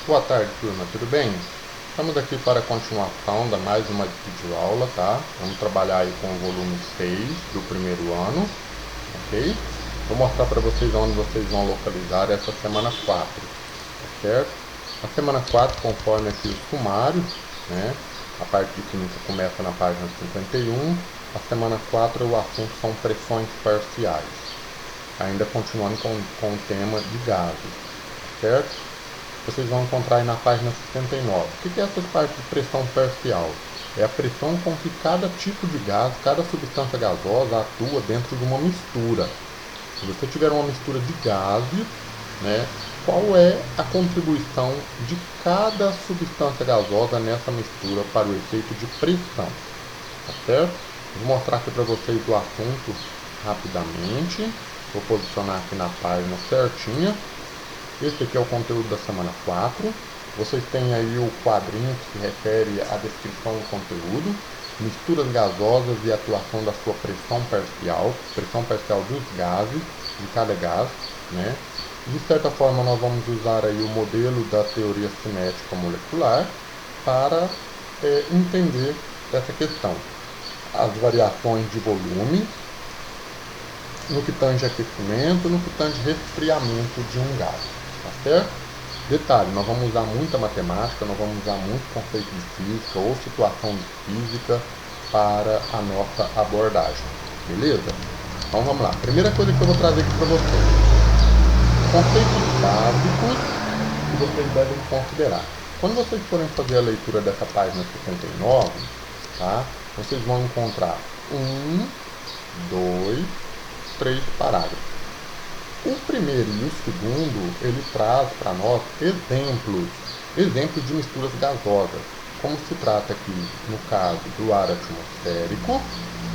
Boa tarde, turma, tudo bem? Estamos aqui para a continuação da mais uma videoaula, tá? Vamos trabalhar aí com o volume 6 do primeiro ano, ok? Vou mostrar para vocês onde vocês vão localizar essa semana 4, tá certo? A semana 4, conforme aqui o sumário, né? A parte de química começa na página 51. A semana 4, o assunto são pressões parciais. Ainda continuando com o tema de gases, certo? Vocês vão encontrar aí na página 69. O que é essa parte de pressão parcial? É a pressão com que cada tipo de gás, cada substância gasosa atua dentro de uma mistura. Se você tiver uma mistura de gases, né, qual é a contribuição de cada substância gasosa nessa mistura para o efeito de pressão? Tá certo? Vou mostrar aqui para vocês o assunto rapidamente. Vou posicionar aqui na página certinha. Esse aqui é o conteúdo da semana 4. Vocês têm aí o quadrinho que se refere à descrição do conteúdo, misturas gasosas e atuação da sua pressão parcial dos gases, de cada gás, né? De certa forma, nós vamos usar aí o modelo da teoria cinética molecular para entender essa questão. As variações de volume, no que tange aquecimento, no que tange resfriamento de um gás. Tá certo? Detalhe, nós vamos usar muita matemática, nós vamos usar muito conceito de física ou situação de física para a nossa abordagem. Beleza? Então vamos lá. Primeira coisa que eu vou trazer aqui para vocês. Conceitos básicos que vocês devem considerar. Quando vocês forem fazer a leitura dessa página 69, tá? Vocês vão encontrar 1, 2, 3 parágrafos. O primeiro e o segundo, ele traz para nós exemplos de misturas gasosas, como se trata aqui, no caso do ar atmosférico,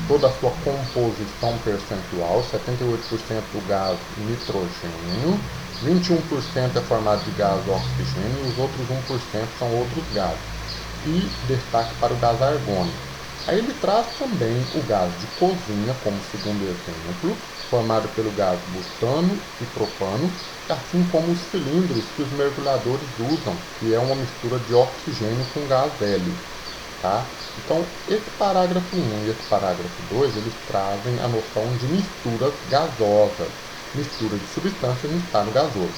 toda a sua composição percentual, 78% do gás nitrogênio, 21% é formado de gás oxigênio e os outros 1% são outros gases. E destaque para o gás argônico. Aí ele traz também o gás de cozinha como segundo exemplo, formado pelo gás butano e propano, assim como os cilindros que os mergulhadores usam, que é uma mistura de oxigênio com gás hélio. Tá? Então, esse parágrafo 1 e esse parágrafo 2, eles trazem a noção de misturas gasosas, mistura de substâncias em estado gasoso.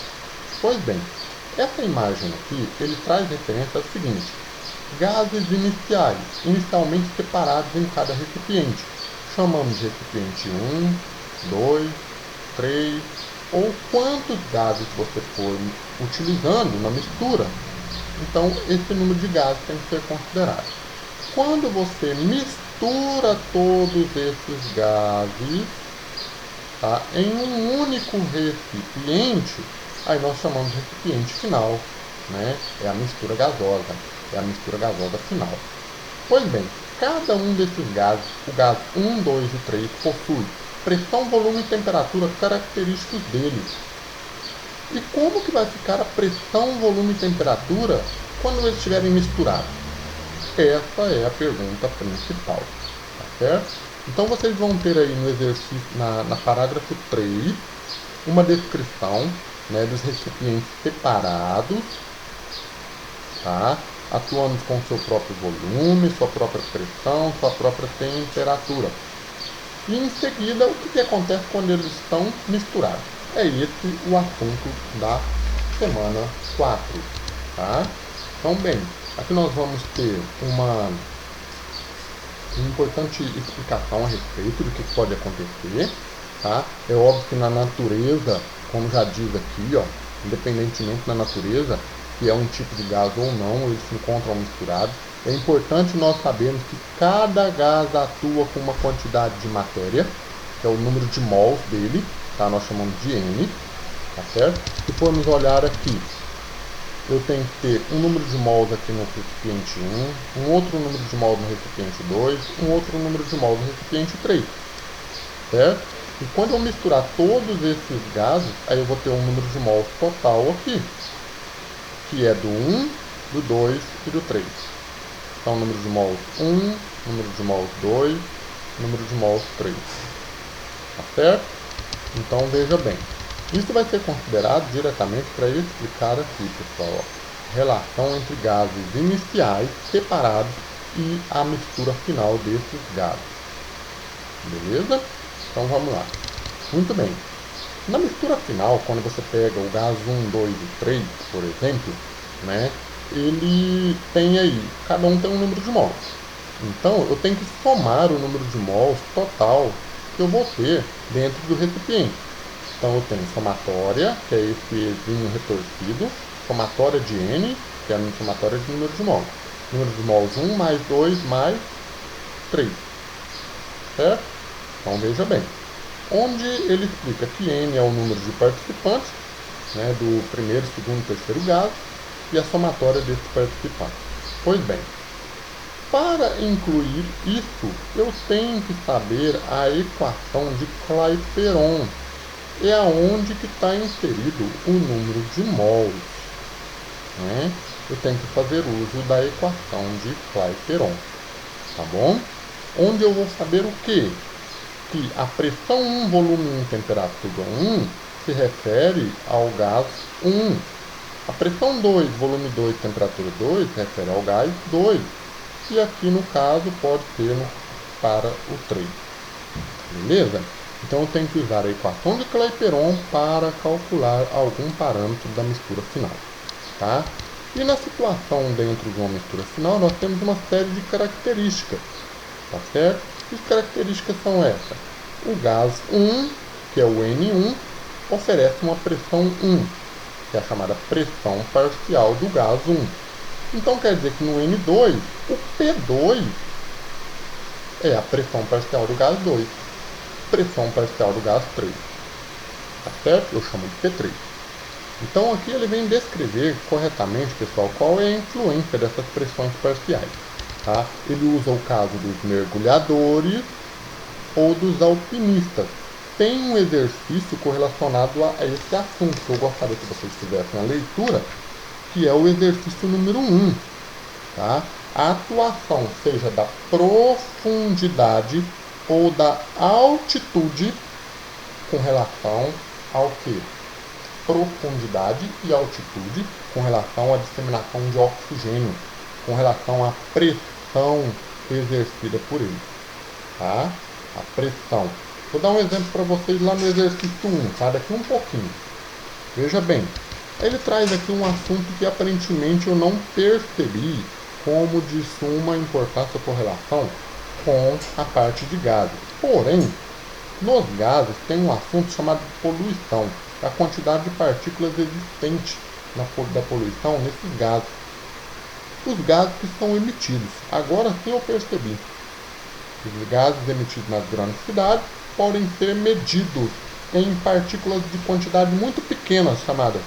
Pois bem, essa imagem aqui, ele traz referência ao seguinte: gases inicialmente separados em cada recipiente. Chamamos de recipiente 1, 2, 3, ou quantos gases você for utilizando na mistura. Então, esse número de gases tem que ser considerado. Quando você mistura todos esses gases, tá, em um único recipiente, aí nós chamamos de recipiente final, né? É a mistura gasosa. É a mistura gasosa final. Pois bem, cada um desses gases, o gás 1, 2 e 3, possui pressão, volume e temperatura característicos deles. E como que vai ficar a pressão, volume e temperatura quando eles estiverem misturados? Essa é a pergunta principal, tá certo? Então vocês vão ter aí no exercício, na parágrafo 3, uma descrição, né, dos recipientes separados, tá? Atuando com seu próprio volume, sua própria pressão, sua própria temperatura. E em seguida, o que acontece quando eles estão misturados? É esse o assunto da semana 4. Tá? Então, bem, aqui nós vamos ter uma importante explicação a respeito do que pode acontecer. Tá? É óbvio que na natureza, como já diz aqui, ó, independentemente da natureza, que é um tipo de gás ou não, eles se encontram misturados. É importante nós sabermos que cada gás atua com uma quantidade de matéria, que é o número de mols dele, tá? Nós chamamos de M, tá certo? Se formos olhar aqui, eu tenho que ter um número de mols aqui no recipiente 1, um outro número de mols no recipiente 2, um outro número de mols no recipiente 3, certo? E quando eu misturar todos esses gases, aí eu vou ter um número de mols total aqui, que é do 1, do 2 e do 3. Então, número de mols 1, número de mols 2, número de mols 3. Tá certo? Então, veja bem. Isso vai ser considerado diretamente para explicar aqui, pessoal. relação entre gases iniciais separados e a mistura final desses gases. Beleza? Então vamos lá. Muito bem. Na mistura final, quando você pega o gás 1, 2 e 3, por exemplo, né, ele tem aí, cada um tem um número de mols. Então eu tenho que somar o número de mols total que eu vou ter dentro do recipiente. Então eu tenho somatória, que é esse Ezinho retorcido, somatória de N, que é a minha somatória de número de mols. Número de mols 1 mais 2 mais 3. Certo? Então veja bem. Onde ele explica que N é o número de participantes, né, do primeiro, segundo e terceiro gás, e a somatória desses participantes. Pois bem, para incluir isso, eu tenho que saber a equação de Clapeyron. É aonde que está inserido o número de mols. Né? Eu tenho que fazer uso da equação de Clapeyron. Tá bom? Onde eu vou saber o quê? Que a pressão 1, volume 1, temperatura 1 se refere ao gás 1. A pressão 2, volume 2, temperatura 2 se refere ao gás 2. E aqui no caso pode ser para o 3. Beleza? Então eu tenho que usar a equação de Clapeyron para calcular algum parâmetro da mistura final. Tá? E na situação dentro de uma mistura final nós temos uma série de características. Tá certo? Que características são essas? O gás 1, que é o N1, oferece uma pressão 1, que é a chamada pressão parcial do gás 1. Então quer dizer que no N2, o P2 é a pressão parcial do gás 2, pressão parcial do gás 3. Tá certo? Eu chamo de P3. Então aqui ele vem descrever corretamente, pessoal, qual é a influência dessas pressões parciais. Tá? Ele usa o caso dos mergulhadores ou dos alpinistas. Tem um exercício correlacionado a esse assunto que eu gostaria que vocês fizessem a leitura, que é o exercício número 1. Tá? A atuação, seja da profundidade ou da altitude, com relação ao que? Profundidade e altitude com relação à disseminação de oxigênio, com relação à pressão exercida por ele. Tá? A pressão. Vou dar um exemplo para vocês lá no exercício 1, tá? Daqui um pouquinho. Veja bem, ele traz aqui um assunto que aparentemente eu não percebi como de suma importância ou correlação com a parte de gases. Porém, nos gases tem um assunto chamado poluição, a quantidade de partículas existentes da poluição nesses gases. Os gases que são emitidos. Agora sim eu percebi. Os gases emitidos nas grandes cidades podem ser medidos em partículas de quantidade muito pequena, chamada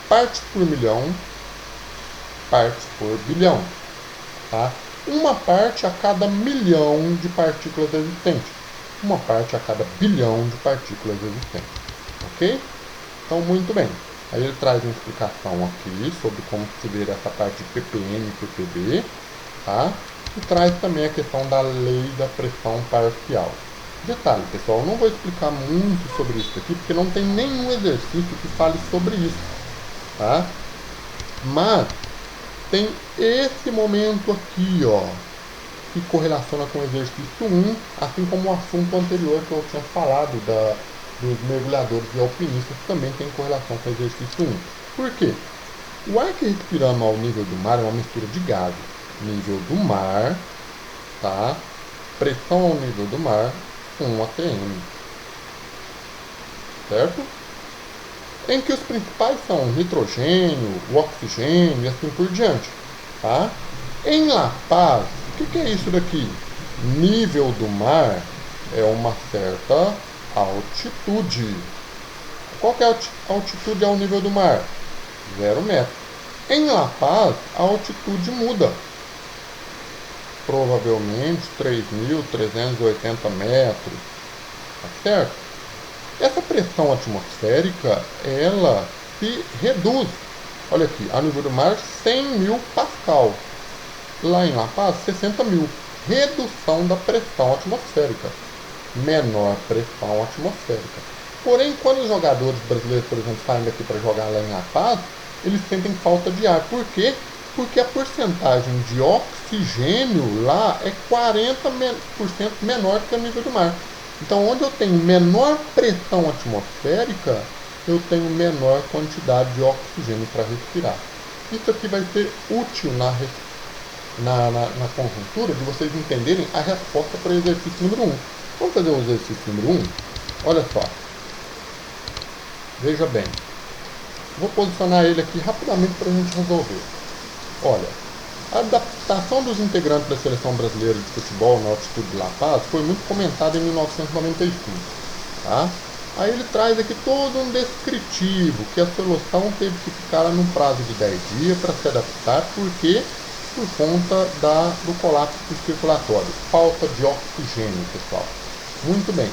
partes por milhão, partes por bilhão. Tá? Uma parte a cada milhão de partículas existentes. Uma parte a cada bilhão de partículas existentes. Ok? Então, muito bem. Aí ele traz uma explicação aqui sobre como se vê essa parte de ppm e ppb. Tá? E traz também a questão da lei da pressão parcial. Detalhe, pessoal, eu não vou explicar muito sobre isso aqui, porque não tem nenhum exercício que fale sobre isso. Tá? Mas tem esse momento aqui, ó, que correlaciona com o exercício 1, assim como o assunto anterior que eu tinha falado dos mergulhadores e alpinistas, também tem correlação com o exercício 1. Por quê? O ar que respiramos ao nível do mar é uma mistura de gases. Nível do mar, tá? Pressão ao nível do mar, 1 atm. Certo? Em que os principais são o nitrogênio, o oxigênio e assim por diante. Tá? Em La Paz, o que é isso daqui? Nível do mar é uma certa altitude. Qual que é a altitude ao nível do mar? 0 metros. Em La Paz, a altitude muda. Provavelmente 3.380 metros. Tá certo? Essa pressão atmosférica, ela se reduz. Olha aqui, a nível do mar, 100.000 pascal. Lá em La Paz, 60.000. Redução da pressão atmosférica. Menor pressão atmosférica. Porém, quando os jogadores brasileiros, por exemplo, saem daqui para jogar lá em La Paz, eles sentem falta de ar. Por quê? Porque a porcentagem de oxigênio lá é 40% menor que o nível do mar. Então, onde eu tenho menor pressão atmosférica, eu tenho menor quantidade de oxigênio para respirar. Isso aqui vai ser útil na conjuntura de vocês entenderem a resposta para o exercício número 1. Vamos fazer o exercício número 1? Olha só. Veja bem. Vou posicionar ele aqui rapidamente para a gente resolver. Olha, a adaptação dos integrantes da Seleção Brasileira de Futebol na altitude de La Paz foi muito comentada em 1995. Tá? Aí ele traz aqui todo um descritivo, que a solução teve que ficar num prazo de 10 dias para se adaptar, porque por conta do colapso circulatório, falta de oxigênio, pessoal. Muito bem.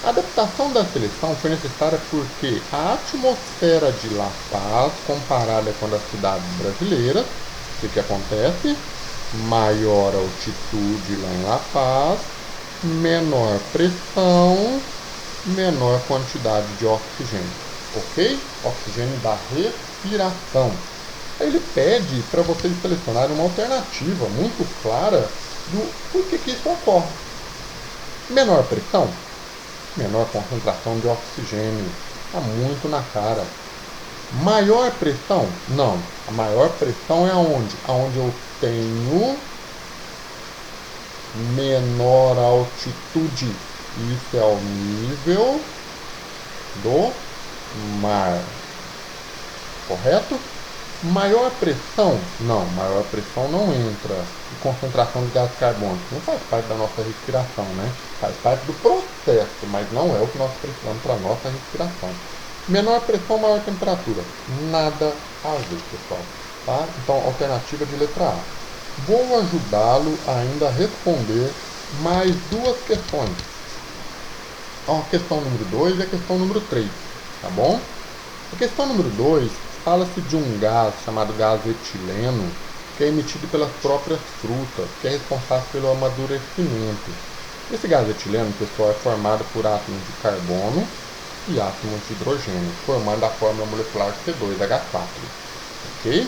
A adaptação da seleção foi necessária porque a atmosfera de La Paz, comparada com a das cidades brasileiras, o que acontece? Maior altitude lá em La Paz, menor pressão, menor quantidade de oxigênio, ok? Oxigênio da respiração. Aí ele pede para vocês selecionarem uma alternativa muito clara do porquê que isso ocorre. Menor pressão, menor concentração de oxigênio, está muito na cara. Maior pressão? Não, a maior pressão é aonde? Aonde eu tenho menor altitude. Isso é o nível do mar. Correto? Maior pressão? Não, maior pressão não entra. E concentração de gás carbônico não faz parte da nossa respiração, né? Faz parte do processo, mas não é o que nós precisamos para a nossa respiração. Menor pressão, maior temperatura. Nada a ver, pessoal. Tá? Então, alternativa de letra A. Vou ajudá-lo ainda a responder mais duas questões. A questão número 2 e a questão número 3, tá bom? A questão número 2 fala-se de um gás chamado gás etileno, que é emitido pelas próprias frutas, que é responsável pelo amadurecimento. Esse gás etileno, pessoal, é formado por átomos de carbono e átomos de hidrogênio, formando a fórmula molecular C2H4. Ok?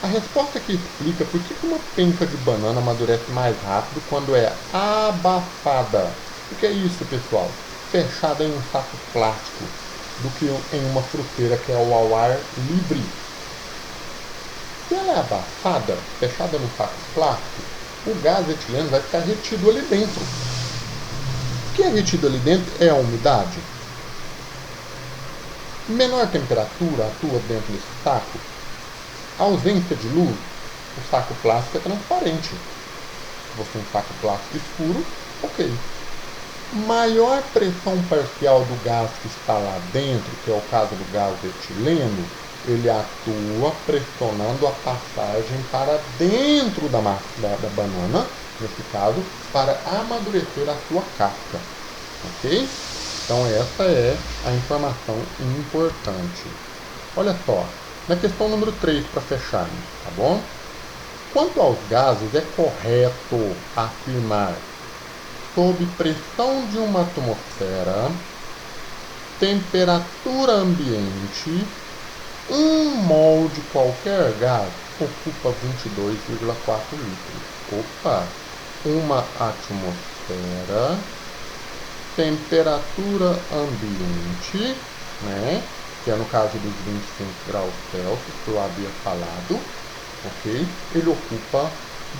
A resposta aqui explica por que uma penca de banana amadurece mais rápido quando é abafada. O que é isso, pessoal? Fechada em um saco plástico, do que em uma fruteira que é ao ar livre. Se ela é abafada, fechada num saco plástico, o gás etileno vai ficar retido ali dentro. O que é retido ali dentro é a umidade. Menor temperatura atua dentro desse saco. A ausência de luz, o saco plástico é transparente. Se você tem um saco plástico escuro, ok. Maior pressão parcial do gás que está lá dentro, que é o caso do gás etileno, ele atua pressionando a passagem para dentro da banana, nesse caso, para amadurecer a sua casca. Ok? Então essa é a informação importante. Olha só, na questão número 3, para fecharmos, tá bom? Quanto aos gases, é correto afirmar sob pressão de uma atmosfera, temperatura ambiente, 1 mol de qualquer gás ocupa 22,4 litros. Opa! Uma atmosfera, temperatura ambiente, né? Que é no caso dos 25 graus Celsius, que eu havia falado, ok? Ele ocupa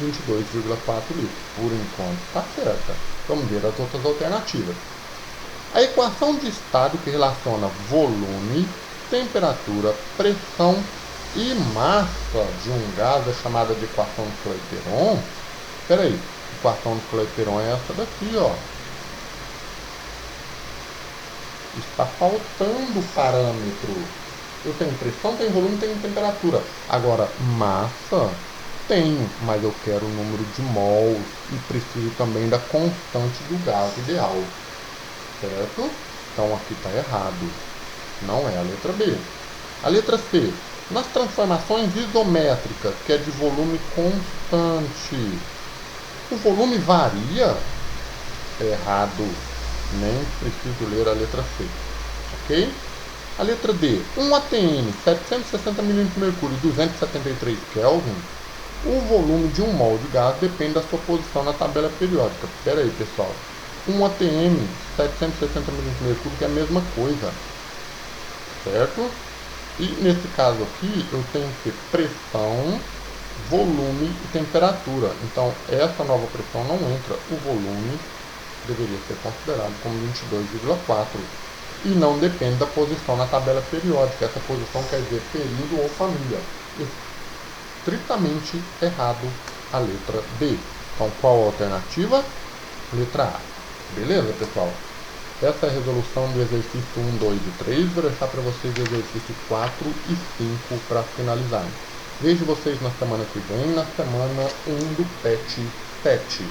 22,4 litros. Por enquanto está certa. Vamos ver as outras alternativas. A equação de estado que relaciona volume, temperatura, pressão e massa de um gás é chamada de equação de Clapeyron. Espera aí, a equação de Clapeyron é essa daqui, ó. Está faltando parâmetro. Eu tenho pressão, tenho volume, tenho temperatura. Agora, massa tenho, mas eu quero o número de mols e preciso também da constante do gás ideal. Certo? Então aqui está errado. Não é a letra B. A letra C. Nas transformações isométricas, que é de volume constante, o volume varia? É errado. Nem preciso ler a letra C. Ok? A letra D, um ATM 760 milímetros de mercúrio e 273 Kelvin, o volume de um mol de gás depende da sua posição na tabela periódica. Espera aí, pessoal. Um ATM 760 milímetros de mercúrio que é a mesma coisa, certo? E nesse caso aqui eu tenho que ter pressão, volume e temperatura. Então essa nova pressão não entra, o volume deveria ser considerado como 22,4 e não depende da posição na tabela periódica. Essa posição quer dizer período ou família. Estritamente errado a letra B. Então qual a alternativa? Letra A. Beleza, pessoal? Essa é a resolução do exercício 1, 2 e 3. Vou deixar para vocês o exercício 4 e 5 para finalizar. Vejo vocês na semana que vem, na semana 1 do PET 7.